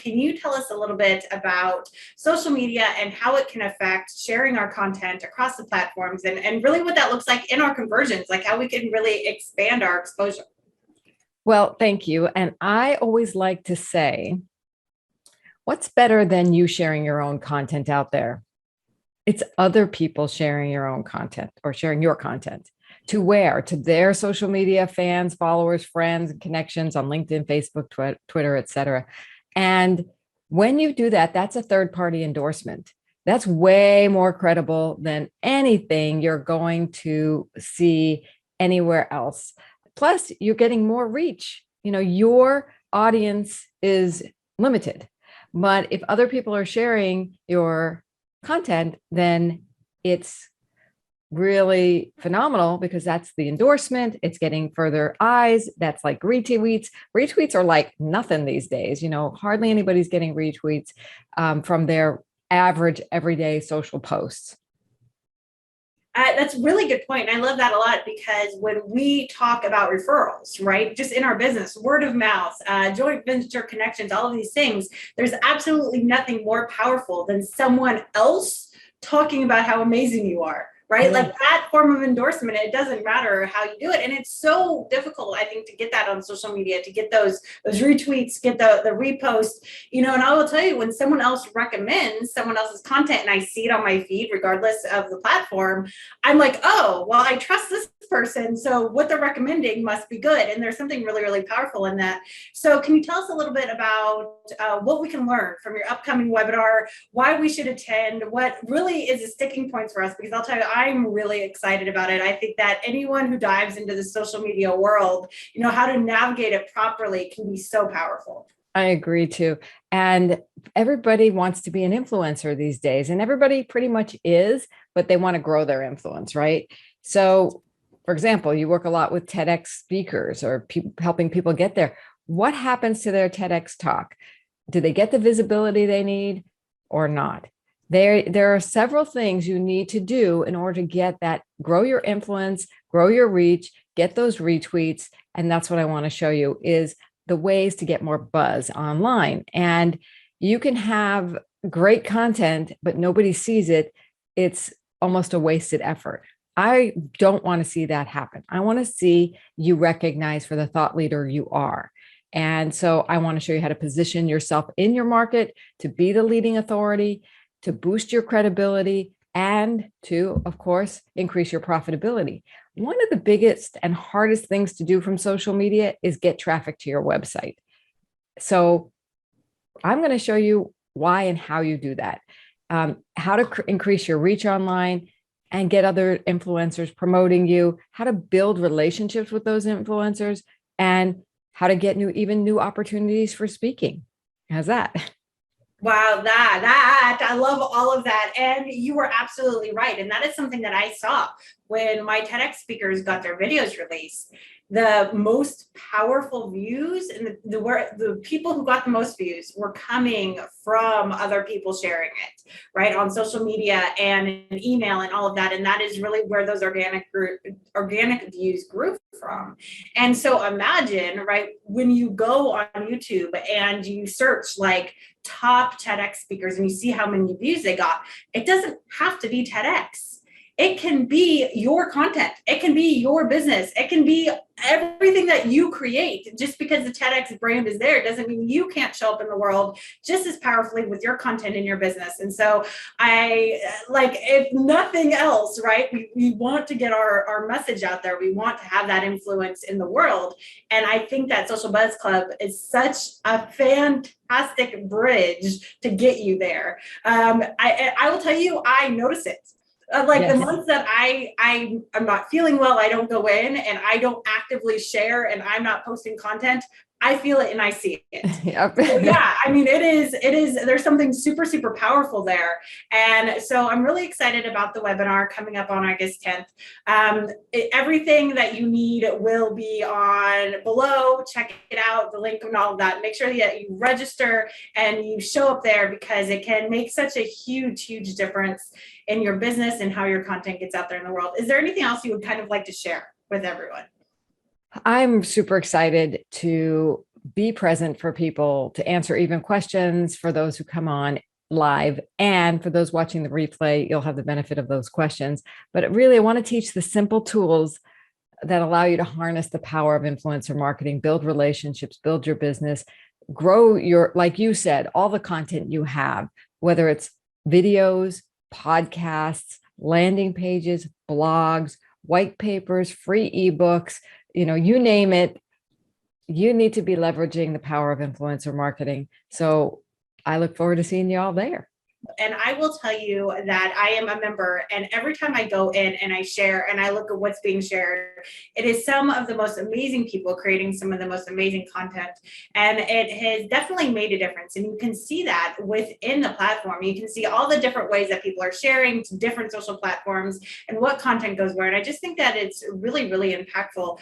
can you tell us a little bit about social media and how it can affect sharing our content across the platforms and really what that looks like in our conversions, like how we can really expand our exposure? Well, thank you. And I always like to say, what's better than you sharing your own content out there? It's other people sharing your own content or sharing your content to where? To their social media fans, followers, friends, and connections on LinkedIn, Facebook, Twitter, et cetera. And when you do that, that's a third party endorsement. That's way more credible than anything you're going to see anywhere else. Plus, you're getting more reach. You know, your audience is limited. But if other people are sharing your content, then it's really phenomenal because that's the endorsement. It's getting further eyes. That's like retweets. Retweets are like nothing these days. You know, hardly anybody's getting retweets from their average everyday social posts. That's a really good point. And I love that a lot because when we talk about referrals, right, just in our business, word of mouth, joint venture connections, all of these things, there's absolutely nothing more powerful than someone else talking about how amazing you are. Right. Yeah. Like that form of endorsement, it doesn't matter how you do it. And it's so difficult, I think, to get that on social media, to get those retweets, get the reposts, you know, and I will tell you, when someone else recommends someone else's content and I see it on my feed, regardless of the platform, I'm like, oh, well, I trust this person. So what they're recommending must be good. And there's something really, really powerful in that. So can you tell us a little bit about what we can learn from your upcoming webinar, why we should attend, what really is a sticking point for us? Because I'll tell you, I'm really excited about it. I think that anyone who dives into the social media world, you know, how to navigate it properly can be so powerful. I agree too. And everybody wants to be an influencer these days, and everybody pretty much is, but they want to grow their influence, right? So, for example, you work a lot with TEDx speakers or helping people get there. What happens to their TEDx talk? Do they get the visibility they need or not? There are several things you need to do in order to get that, grow your influence, grow your reach, get those retweets. And that's what I want to show you is the ways to get more buzz online. And you can have great content, but nobody sees it. It's almost a wasted effort. I don't want to see that happen. I want to see you recognized for the thought leader you are. And so I want to show you how to position yourself in your market to be the leading authority, to boost your credibility, and to, of course, increase your profitability. One of the biggest and hardest things to do from social media is get traffic to your website. So I'm going to show you why and how you do that, how to increase your reach online and get other influencers promoting you, how to build relationships with those influencers, and how to get new opportunities for speaking. How's that? Wow, that I love all of that. And you were absolutely right. And that is something that I saw when my TEDx speakers got their videos released. The most powerful views and the people who got the most views were coming from other people sharing it, right, on social media and in email and all of that. And that is really where those organic views grew from. And so imagine, right, when you go on YouTube and you search like top TEDx speakers and you see how many views they got, it doesn't have to be TEDx. It can be your content. It can be your business. It can be everything that you create. Just because the TEDx brand is there doesn't mean you can't show up in the world just as powerfully with your content in your business. And so I, like, if nothing else, right, we want to get our message out there. We want to have that influence in the world. And I think that Social Buzz Club is such a fantastic bridge to get you there. I will tell you, I notice it. Like yes. The months that I'm not feeling well, I don't go in and I don't actively share and I'm not posting content. I feel it and I see it. Yep. So yeah, I mean, it is, there's something super, super powerful there. And so I'm really excited about the webinar coming up on August 10th. Everything that you need will be on below. Check it out, the link and all of that. Make sure that you register and you show up there because it can make such a huge, huge difference in your business and how your content gets out there in the world. Is there anything else you would kind of like to share with everyone? I'm super excited to be present for people, to answer even questions for those who come on live. And for those watching the replay, you'll have the benefit of those questions. But really, I want to teach the simple tools that allow you to harness the power of influencer marketing, build relationships, build your business, grow your, like you said, all the content you have, whether it's videos, podcasts, landing pages, blogs, white papers, free ebooks, you name it. You need to be leveraging the power of influencer marketing. So I look forward to seeing you all there. And I will tell you that I am a member, and every time I go in and I share and I look at what's being shared, it is some of the most amazing people creating some of the most amazing content. And it has definitely made a difference. And you can see that within the platform. You can see all the different ways that people are sharing to different social platforms and what content goes where. And I just think that it's really, really impactful